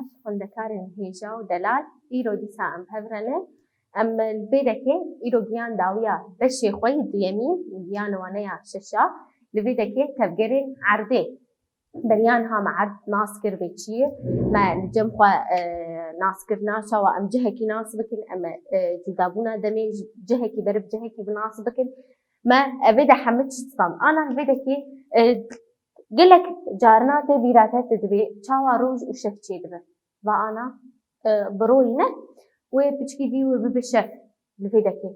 باش خندكارن هيجا ودلال إيرو ديسا أم هفرنه أم البيدكي إيرو جيان داويا بشي خوي يمين جيان وانيا ششا لبيدكي تفجرين عرضي بريان ها عرض ناسكر بيتشي ما نجم خوا ناسكر ناشا وأم جهكي ناسبكن أم جدابونا دمي جهكي برب جهكي بناسبكن ما أبدا حمدش تصام أنا البيدكي قلك جارناتي بيراتي تدبي چاوا روج وشف چيدبه وأنا بروينه وبچكي دي وببشف لفيدكي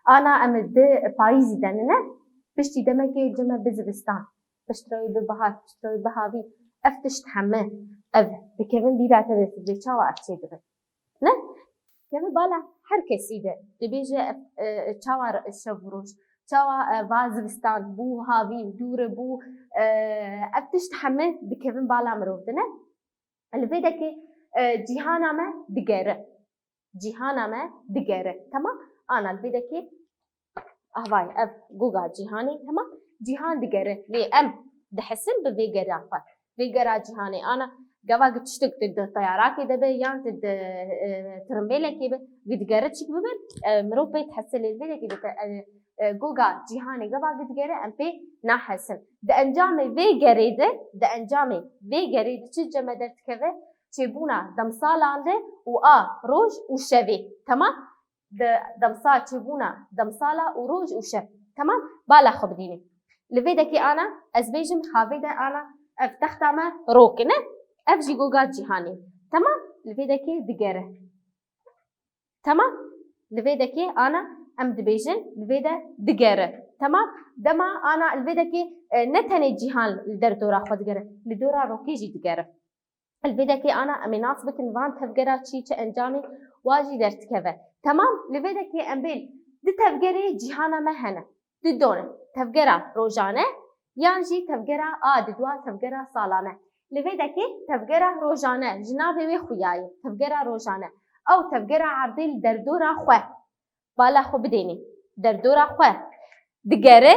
أنا أمد بايزي دننه بشتي دمكي جمع بزبستان بشتروي ببهار بشتروي بهاوي أفتش تحمه بكمن بيراتي تدبي چاوا أفتشيدبه نه كمن بالا حركة سيدة دبيجي چاوا الشف روج چاوا وازبستان بو هاوی دور بو ابتش تحمل بكيفن بالا مروفتنه الفيدا كي جهانا ما دقيرة جهانا ما دقيرة تمام انا الفيدا كي اهواي اف جوجا جهاني تمام جهان دقيرة لي ام دحسن بفيجرا فات فيجرا جهاني انا قبل تشتق تد طيارات كده يان تد ترمبيله كده قد قرتش كده مروف بيت حسن الفيدا كده جوجا جهاني قبل قد قرأ أم بي ناحسن ده أنجامي في جريدة ده أنجامي في جريدة شجع مدرت كذا تبونا دمصال عنده روج وشفي تمام ده دمصال تبونا دمصالة وروج وشف تمام بالا خبديني لفيدا كي أنا أزبيجم حافيدا أنا افتخت ما روكنه أفجي جوجا جهاني تمام لفيدا كي دقرة تمام لفيدا كي أنا ام دبيجن الفيدا دقيرة تمام دما انا الفيدا كي نتني جهان الدردورا خود دقيرة لدورا روكيجي دقيرة الفيدا كي انا امي ناسبك نفان تفقرا تشي انجامي واجي درت كذا تمام الفيدا كي امبيل دي تفقري جهانا مهنا ددون تفقرا روجانه يانجي تفقرا ددوا تفقرا صالانه الفيدا كي تفقرا روجانه جنابي وي خوياي تفقرا روجانه او تفقرا عرضي الدردورا خواه بالا خو بديني دردورا خواه دقره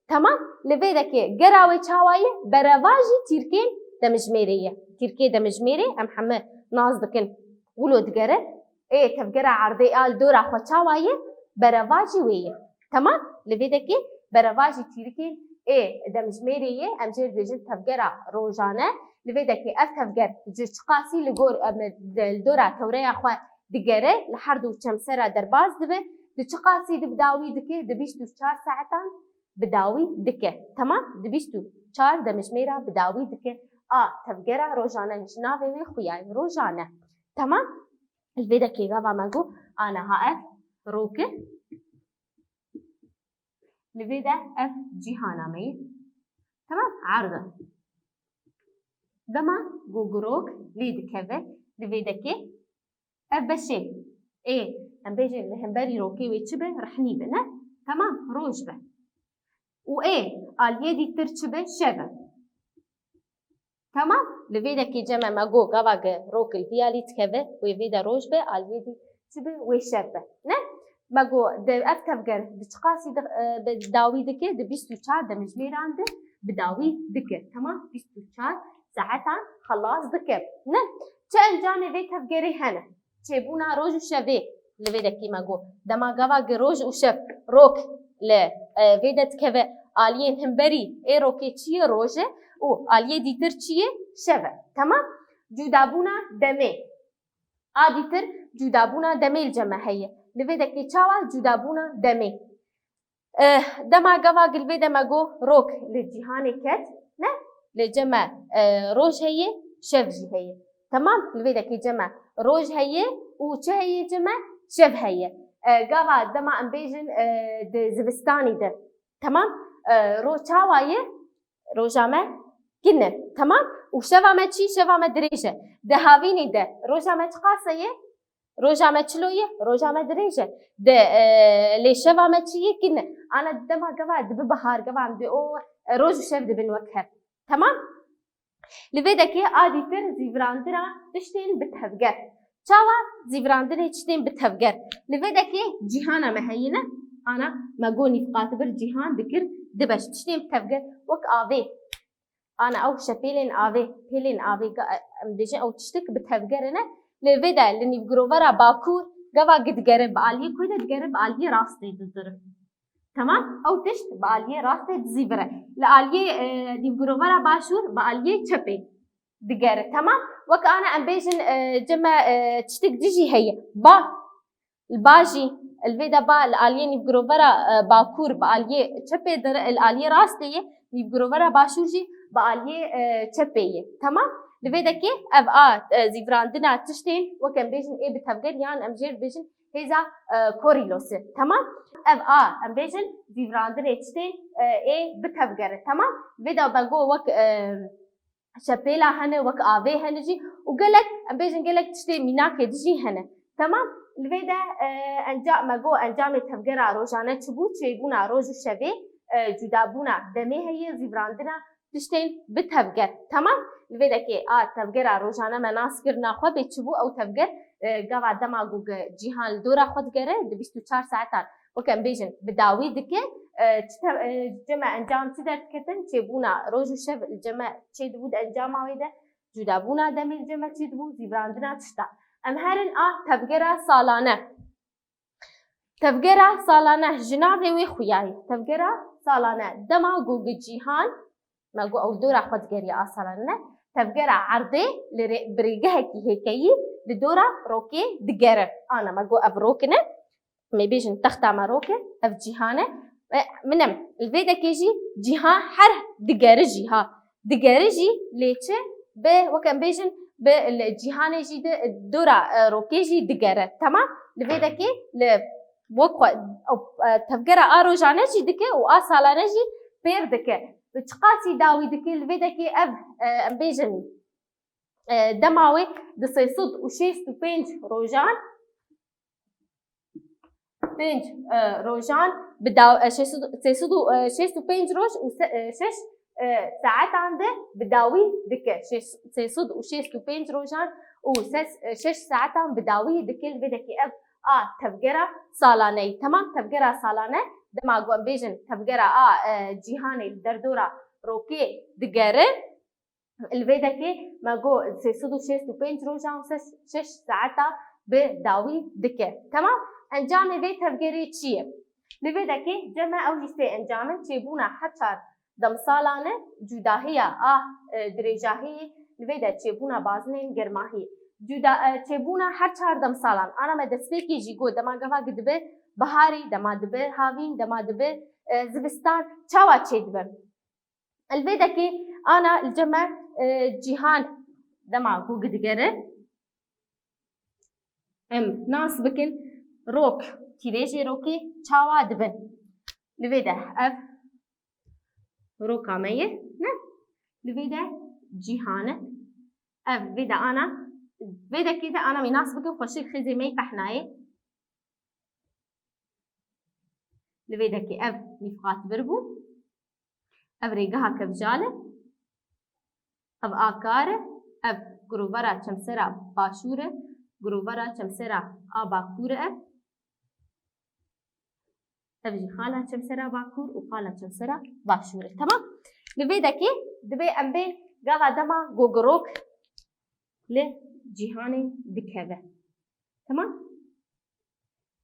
تمام لفيدا كي قراوي چاواي برواجي تيركين دمجميريه تيركي دمجميري ام حمد نازدكن ولو دقره ايه تفقرا عرضي دورا خو چاواي برواجي ويه تمام لفيدا كي برواجي تيركين ايه دمجميريه ام جير بيجن تفقرا روجانه لفيدا كي اف تفقر جشقاسي لغور الدورا توريا خو دقره لحردو چمسرا درباز دبه دچقاسي دبداوي دكه دبيشتو 4 ساعتان بداوي دكه تمام دبيشتو 4 دمشميرا بداوي دكه تفقرا روجانا جنابي وي خوياي روجانا تمام الفيدا كي غابا ماغو انا هاف روكه الفيدا اف جهانا مي تمام عرضه دما غوغروك ليد كفه الفيدا كي بشي ايه ام بيجي الهمبري روكي ويتشبه رحني بنا تمام روجبه وايه اليدي ترتشبه شبه تمام لفيدا كي جمع ماغو غواغ روكي ديالي تكبه ويفيدا روجبه اليدي تشبه ويشبه نه ماغو د افتفجر دشقاسي بداوي دكه د بيستو چار د مجمير عنده بداوي دكه تمام بيستو چار ساعتان خلاص دكه نه چن جاني في تفجري هنا تبونا روج وشفي لفيدا كيما جو دما غوا روج وشف روك ل فيدا تكفى الين همبري اي روكي تشي روجه او اليه ديتر تشي شفا تمام جودابونا دمي اديتر جودابونا دمي الجمع هي لفيدا كي تشاوا جودابونا دمي دما غوا قلبيدا ما جو روك للجهاني كت نه لجمع روج هي شفجي هي تمام لفيدا كي جمع روج هي وچه هي جمع شف هي قاوا دما امبيجن زبستاني ده تمام رو چاواي روجامه كنه تمام وشفا چي شفا دريجه ده هاويني ده روجامه قاسيه روجامه چلويه روجامه دريجه ده لي شفا چي كنه انا دما قاوا دب بهار قاوا دي او روج شف ده بنوكه تمام لفيدا كي اديتر زيفراندرا تشتين بتهفجر چاوا زيفراندرا تشتين بتهفجر لفيدا كي جهانا مهينه انا ماغوني قاتبر جهان ذكر دبش تشتين بتهفجر وك أنا أو شبيلين آوي بيلين آوي بيجي أو تشتك بتفجرنا لفيدا لني بجروفرا باكور جوا قد جرب عليه كده تجرب عليه راستي تضرب تمام أو تشت بعليه راستي تزيبره لعليه دي بجروفرا باشور بعليه شبي دجارة تمام وكأنا أم بيجن جمع تشتك ديجي هي با الباجي الفيدا با العليه نبجروفرا باكور بعليه شبي در العليه راستي نبجروفرا باشورجي بعليه شبيه تمام لفيدا كي أب زيفراندنا تشتين وكان بيجن إيه بتفجر يعني أمجير بيجن هذا كوريلوس تمام أب أم بيجن زيفراندنا تشتين إيه بتفجر تمام لفيدا بقول وك شبيلا هنا وك آبي هنجي وقالك أم بيجن قالك تشتين مناك تجي هنا تمام لفيدا أنجام مجو أنجام تفجر روجانا تبو تشيبونا روج الشبي جدابونا دمي هي زيفراندنا تشتين بتفجر تمام لفيدا كي تفجر روجانا مناسكر ناخو بتشبو أو تفجر قاعد دما جوج جهان الدورة خد جرة دبستو 4 ساعات وكان بيجن بداوي دكة جمع أنجام تقدر تكتن تشيبونا روج الشب الجمع تشيدود أنجام عويدة جدابونا دمي الجمع تشيدو زيفراندنا تشتا أمهرن تفجر سالانة تفجر سالانة جنابي وخياي تفجر سالانة دما جوج جهان ما جو أول دورة خد جري سالانة تفجر عرضي لبريجها كي هيكي لدورة روكي دجرة أنا ما جو أبروكنا ما بيجن تخت مروكة أف جهانة منم الفيدا كيجي جهان حر دجرة دجرجي ليش وكان بيجن بالجهان يجي دورة روكي جي دجرة تمام الفيدا كي وقوة أو تفجر أروجانا جي دكة وأصلا نجي بير دكة بتقاسي داوي دكة الفيدا كي أف بيجن دماوي دسيصد وشيست وبينج روجان بينج روجان بداو سيصد وشيست وبينج روج وشش ساعات عنده بداوي دكة سيصد وشيست وبينج روجان وشش ساعات عم بداوي دكة الفيدا كي أب تفجرة سالاني تمام تفجرة سالانة دما قوم بيجن تفجرة جيهاني الدردورة روكي دقارة الفيدا كي ما جو سيصدو شيست وبينج روجان شش ساعتا بداوي دكة تمام انجام في تفجري تشيه الفيدا كي جمع او جسي انجام تشيبونا حتى دم سالانة جداهية درجاهية الفيدا تشيبونا بازنين جرماهي جدا تشيبونا حتى دم سالان انا ما دسبيكي جيجو دما قفا قدبه بهاري دما دبه هاوين دما دبه زبستان تشاوا تشيدبه الفيدا كي انا الجمع جيهان دما قو قدقره ناس بكن روك تيريجي روكي تشاوا دبن الفيدا اف روكا ميه نه الفيدا جيهانه اف فيدا انا فيدا كده انا مناس بكن خوشي خزي مي بحناي الفيدا كي اف نفقات بربو أبريجها كبجالة أب آكارة أب جروبرا شمسرا باشورة جروبرا شمسرا باكورة تبجي خالها شمسرا باكور وخالها شمسرا باشورة تمام لفيدا كي دبي أمبي جاها دما جوجروك لجهاني دكهبة تمام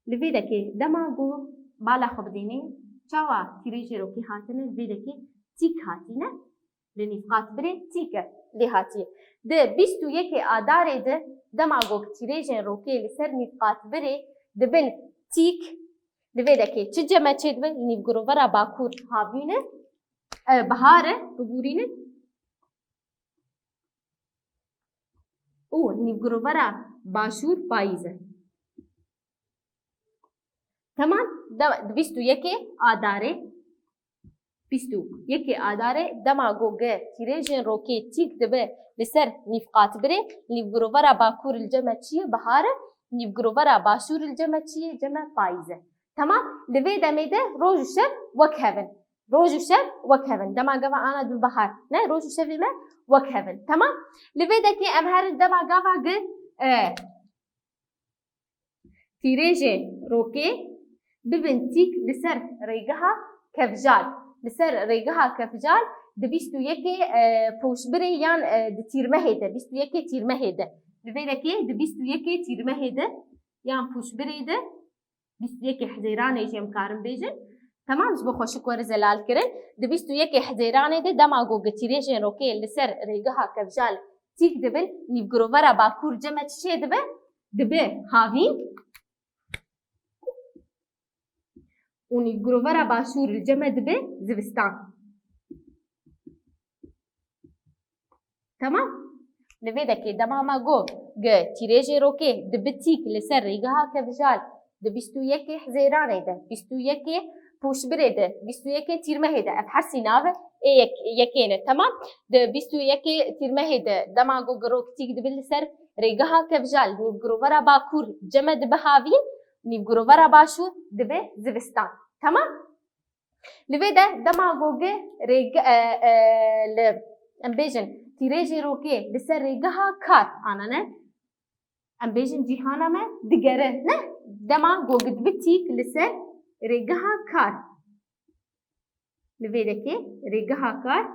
لفيدا كي دما جو بالا خبديني شوا تريجي روكي هاتنا لفيدا كي تيك هاتينا لنفقات بري تيكا لي هاتي ده بيستو يكي آداري ده دماغوك تيريجن روكي لسر نفقات بري دبن تيك لفيدا كي تجمع تشدبن نفقرو ورا باكور هابينه بهارة ببورينه نفقرو ورا باشور بايزه تمام ده بيستو يكي آداري بيستو يكي آداره دماغوغه تيريجن روكي تيك دبه لسر نفقات بري نفقرو ورا باكور الجمع چيه بهاره نفقرو ورا باشور الجمع چيه جمع بايزه تمام لفي دميده روج الشب وكهفن روج الشب وكهفن دماغوا انا دو بهار نه روج الشب ما وكهفن تمام لفي دكي امهر دماغوا قد تيريجن روكي ببنتيك لسر ريقها كفجال لسر ريقها كفجال دبیست و یک پوشبری یان تیرمه هده بیست و یک تیرمه هده لویده که دبیست و یک تیرمه هده یان پوشبری ده بیست و یک حزیرانه جیم کارم بیجن تمام زبو خوشک ور زلال کرن دبیست و یک حزیرانه ده دماغو گتیریجن روکی لسر ریگها کفجال تیک دبن نیبگروورا باکور جمع چه دبه دبه هاوین و نیبگروورا باشور جمع دبه زوستان تمام لویده که دماما گو تیریجن روکی دبه تیک لسر ریگها کفجال دبیست و یک حزیرانه ده بیست و یک پوشبری ده بیست و یک تیرمه ده اف حرسی ناوه یکینه تمام ده بیست و یک تیرمه ده دماغو گروک تیک ده بلسر ریگها کفجال نیبگروورا باکور جمع ده بهاوین نیبگروورا باشور ده به زوستان تمام لوی ده دماغو گه ریگ ام بیجن تیریجی روکی لسر ریگها کار آنه نه ام بیجن جیهانا ما دگره نه دماغو گد بتیک لسر ریگها کار لویده که ریگها کار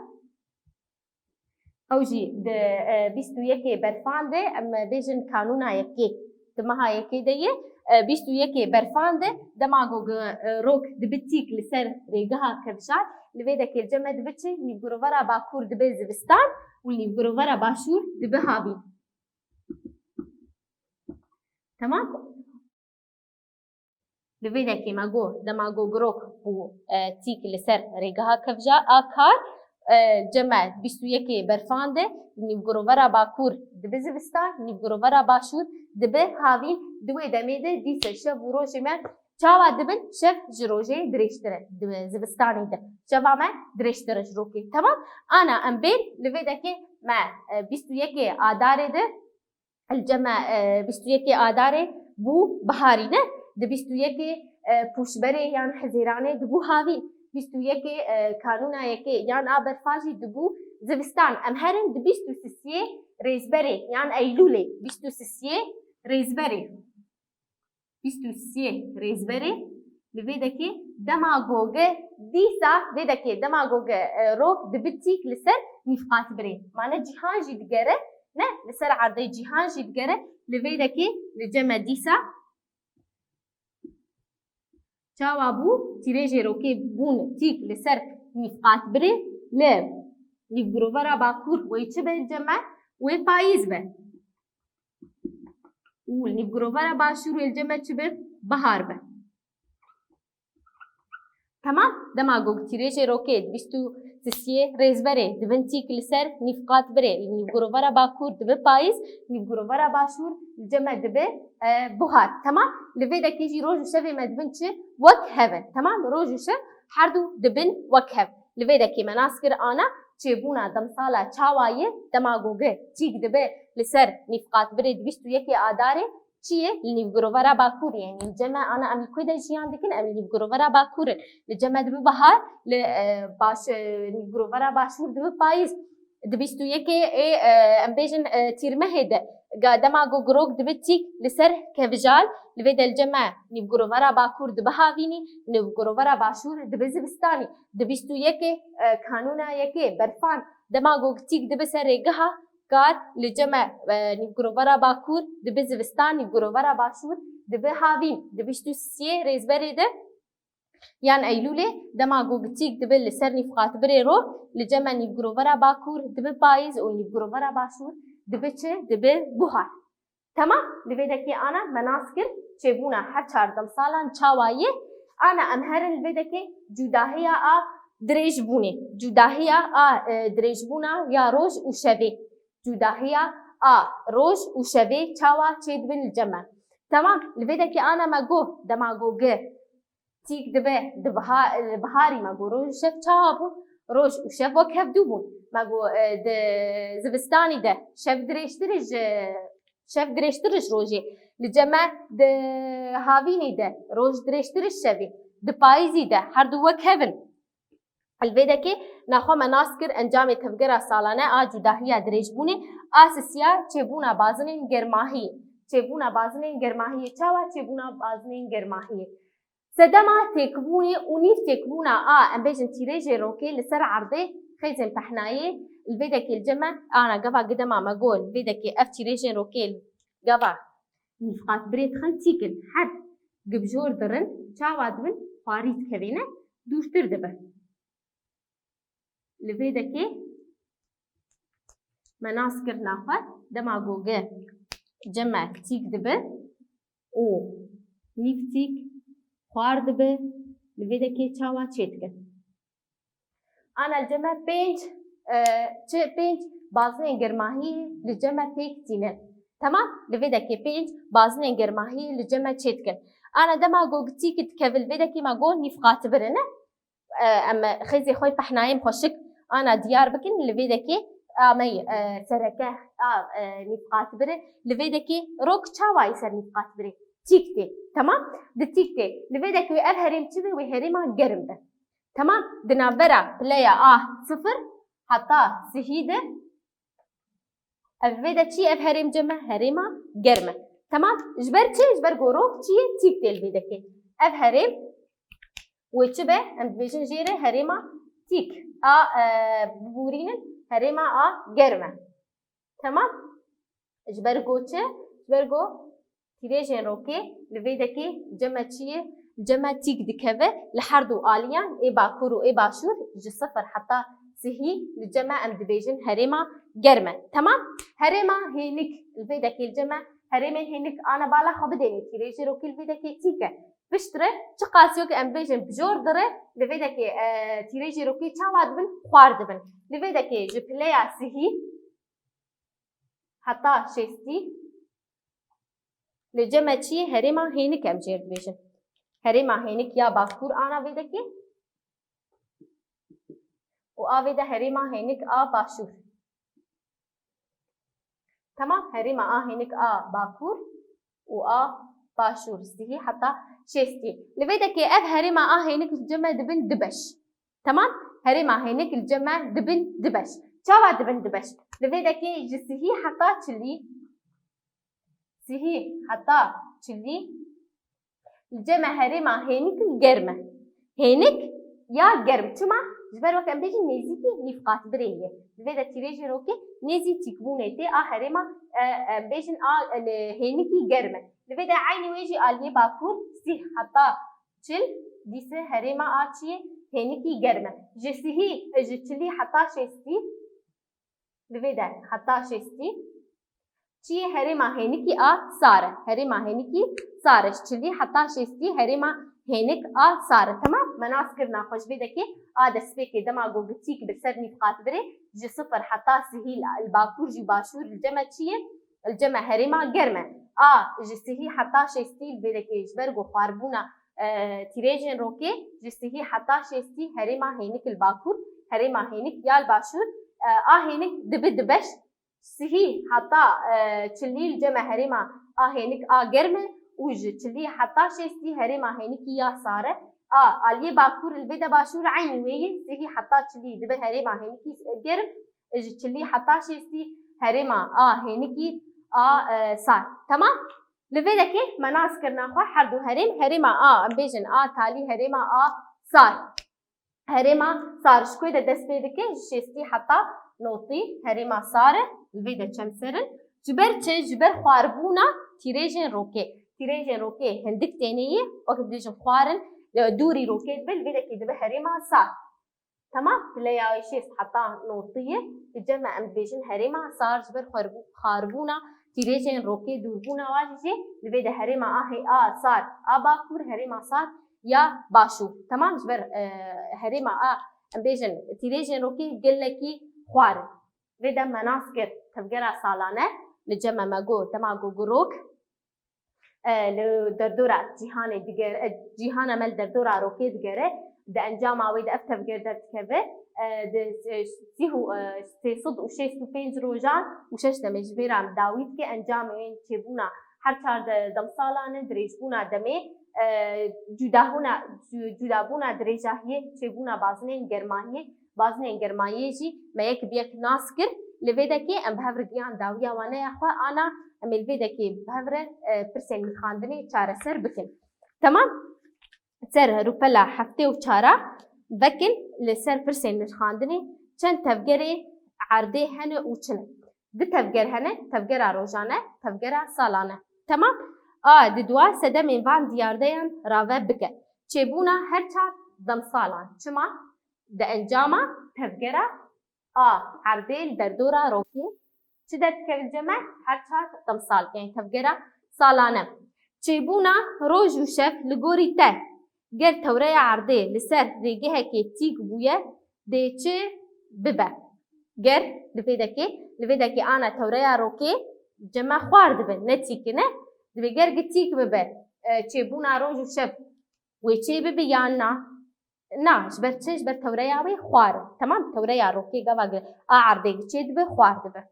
اوجی ده بیست و یک برفان ده ام بیجن کانونا یکی دمها یکی ده بیست و یک برفان ده دماغو روک دبتیک لسر ریگها کفشار لویده که جمع دبچه نیبگروورا باکور دبه زوستان و نیبگروورا باشور دبه هاوی تمام لویده که مگو دماغو گروک بو تیک لسر ریگها کفجا آکار جمع بیست و یک برفان ده نیبگروورا باکور دبه زوستان نیبگروورا باشور دبه هاوین دوی دمیده دیسه شب و روژه من چاوا دبن شب جروجه درشتره زوستانی ده شبا من درشتره جروکی تمام انا ام بیر لویده که ما بیست و یک آداره ده الجمع بیست و یک آداره بو بهاری نه ده بیست و یک پوشبری یان حزیرانه دبو هاوی بیست و یک کانونا یکی یان آبرفاجی دبو زوستان ام هرن ده بیست و سیسیه ریزبری یان ایلوله بیست و سیسیه ریزبری بیست و سیسیه ریزبری لویده که دماغوگه دیسا ویده که دماغوگه روک دبتیک لسر نفقات بری معنی جهان جی دگره نه لسر عرضه جهان جی دگره لویده که لجمع دیسا چاوا بو تیریجی روکی بون تیک لسر نفقات بری لی نیبگروورا باکور وی چه به جمع وی پاییز به و نیبگروورا باشور وی جمع چه به بهار به تمام دماغو تیریجی روکی بیستو سیسیه ریزبره دبن تیک لسر نفقات بری نیبگروورا باکور دبه پاییز نیبگروورا باشور جمع دبه بهار تمام لویده که جی روز و شب مدبن چه وک هفن تمام روز و شب هر دو دبن وک هف لویده که مناسکر آنا چه بونا دمسالا چاوایه دماغوگه چیک دبه لسر نفقات بری بیستو یکی آداره چیه نیبگروورا باکور یعنی جمع آنا امریکوی ده جیان دکن ام نیبگروورا باکورن لجمع دبه بهار باش نیبگروورا باشور دبه پاییز دبیستو یکی ام بیجن تیرمه هده دماغو گروک دبه تیک لسر کفجال لوید الجمع نیبگروورا باکور دبه هاوینی نیبگروورا باشور دبه زبستانی دبیستو یکی کانونا یکی برفان دماغو تیک دبه سر ریگها کار لجمع نیبگروورا باکور دبه زبستان نیبگروورا باشور دبه هاوین دبیستو سیه ریزبری ده یان ایلوله دماغو تیک دبه لسر نفقات بری رو لجمع نیبگروورا باکور دبه پاییز و نیبگروورا باشور دبه چه دبه بهار تمام لویده که آنا مناسکر چه بونا هر 14 سالان چاوایه آنا امهرن لویده که جداهی دریج بونه جداهی دریج بونا یا روز و شبه جداهی روز و شبه چاوا چه دبن الجمع تمام لویده که آنا مگو دماغو گه تیک دبه بهاری مگو روز شب چاوا بون روز و شب وک هفدو بون مگو زبستانی ده شب درشترش روزی لجمع ده هاوینی ده روز درشترش شبی ده پاییزی ده هر دو وک هفن الویده که نخوا مناسکر انجام تفگر سالانه جداهی دریج بونه آسسیا چبونا بازنین گرماهی چبونا بازنین گرماهی چاوا چبونا بازنین گرماهی سدما تکبونی اونیف تکبونا ام بیجن تیریج روکی لسر عرضه خيزن بحناية الفيدك الجمع أنا قبع قدام ما أقول الفيدك أف تيريجين روكيل قبع نفقات بريد خلتيكن حد قبجور درن شاواد من فاريد كذينة دوش تردبه الفيدك مناسكر ناخد دما قوقه جمع تيك دبه او نفتيك خوار دبه الفيدك شاواد شيتكن أنا الجمع بينج بازنين جرماهي للجمع تيك تينن تمام لفيدك بينج بازنين جرماهي للجمع تشيتكن أنا دما قوقتي كتكفل فيدك ما قول نفقات برنا أما خيزي خوي بحنايم خوشك أنا ديار بكن لفيدك مي سركه نفقات بره لفيدك روك شاواي سر نفقات بره تيكتي تمام دتيكتي لفيدك وأبهرم تبي وهرما جرم ده تمام دنابرا بلايا صفر حتى سهيدة الفيدا تشي أبهرم جمع هرما جرمة تمام جبر قروك تشي تيكتي الفيدا كي أبهرم وتشبه أمبيجن جيرة هرما تيك بورين هرما جرمة تمام جبر تيريجين روكي الفيدا كي جمع تشي جمع تيك دكبه لحردو آليان إي باكور وإي باشور جصفر حتى سهي لجمع أمدبيجن هرما جرمة تمام هرما هينك الفيدك الجمع هرما هينك أنا بالا خبديني تيريجي روكي الفيدك تيكا بشتره تقاسيوك أمبيجن بجور دره الفيدك تيريجي روكي تشاواد بن خوارد بن الفيدك جبليا سهي حتى شيستي لجمع تشي هرما هينك أمجير بيجن هرما هينك يا باكور أنا فيدك وآفيدا هرما هينك باشور تمام هرما هينك باكور باشور استهي حتى شيستي لفيدك أب هرما هينك الجمع دبن دبش تمام هرما هينك الجمع دبن دبش شاوا دبن دبش لفيدك جسهي حتى تشلي سهي حتى تشلي الجمع هرما هينك الجرمة هينك يا جرم تما جبر وقت أمبيجي نزيكي نفقات بريه لذا تيريجي روكي نزي تكبونه تي هرما أمبيجن هينكي جرمة لذا عيني ويجي آلية باكور سي حتى تشل ديسه هرما آتشي هينكي جرمة جسهي جتشلي حتى شيستي لذا حتى شيستي چی هرما هنیکی ساره هرما هنیکی سارش چلی حتی شستی هرما هنیک ساره تمام مناس کرنا خوش بیده که دسته که دما گوگتی که بسر نفقات بره جی صفر حتی سهیل الباکور جی باشور الجمع چیه الجمع هرما گرمه جی سهی حتی شستی بیده که جبرگو خاربونا تیریجن روکه جی سهی حتی شستی هرما هنیک الباکور هرما هنیک یا الباشور هنیک دبش سهي حتى تشلي الجمع هرما هينك جرمه وج تشلي حتى شيستي هرما هينك يا ساره علي باكور البيدا باشور عين وي سهي حتى تشلي دبه هرما هينك جرم اج تشلي حتى شيستي هرما هينك سار تمام لبيدا كي مناس كرنا خو حردو هرما امبيجن تالي هرما سار هرما سار شكوي دا دس بيدك شيستي حتى نوطي هرما ساره الفيدا چمسرن جبر خواربونا تيريجن روكي هندك تانية وقت بيجن خوارن دوري روكي بالفيدا كده هرما صار تمام تلاقي شيء حتى نوطية الجمع ام بيجن هرما صار جبر خواربونا تيريجن روكي دوربونا واجي الفيدا هرما هي صار باكور هرما صار يا باشو تمام جبر هرما ام بيجن تيريجن روكي قلكي خوارن فيدا مناسكر تفجرها سالانة لجمع ماجو تماجو جروك لدردورة جهان مل دردورة روكي دجرة ده أنجام عويد أفتح فجر درت كذا سيهو سيصد وشيء سبين روجان وشش دمجبير عم داويد كي أنجام وين تبونا حتى دم سالانة دريجبونا دمي جدابونا دريجاهية تبونا بازنين جرمانية جي ما يك بيك ناسكر لفيدا كي ام بهفر جيان داويا وانا يا اخوا انا ام الفيدا كي بهفر برسن خاندني چاره سر بكن تمام سر روبلا هفته و چاره بكن لسر برسن خاندني چند تفگری عرده هنه و چنه ده تفگر هنه تفگر روزانه تفگر سالانه تمام دی دوا سدم وان دیاردهان راوه بکه چبونا هر چار دم سالان چما ده انجاما تفگر عرده در دورا روکی چه در تکرجمه هر چار دم سال یعنی تفگر سالانه چبونا روز و شب لگوری ته گر توره عرده لسر ریگه که تیگ بویه ده چه ببه گر لفیده که آنا توره روکی جمع خوارد بن نتیک نه دبی گر گتیک ببه چه بونا روز و شب و چه ببه یا نه جبر توره یاوی خوار تمام توره یا روکی گواگر عرده چه دبه خوارد بن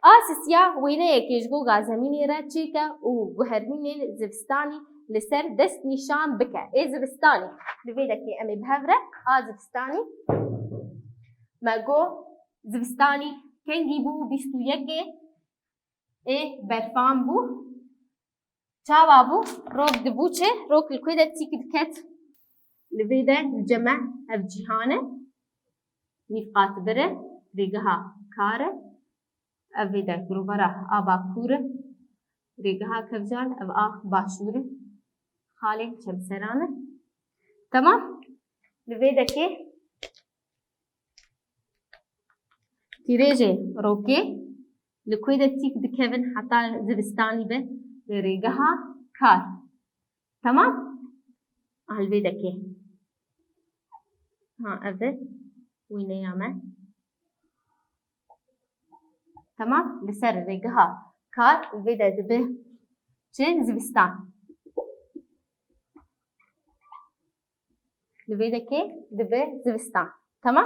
آسیسیا وینه یکیشگو گازمینی را چی که و گهرمین زبستانی لسر دست نشان بکه زبستانی لفیده که امی بهوره زبستانی مگو زبستانی کنگی بو 21 برفان بو چاوا بو روک دبو چه روک لکویده تیک دکت لفیده الجمع اف جهانه نیفقات بره ریگها کاره افیده گروبرا آبا کوره ریگها کفجان اف باشوره خالی چمسرانه تمام لفیده که تیریجه روکی لکویده تیک دکوین حتی زبستانی به ریگها کار تمام الویده که افده وینه یامه تمام لسر ریگها کار الویده دبه چه زبستان الویده که دبه زبستان تمام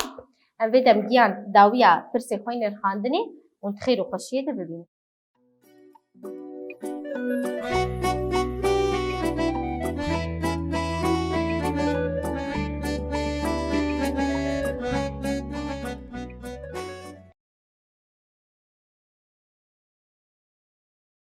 الویده مگیان داویا پرسه خوین الخاندنی و خیر و خوشیه ده ببینید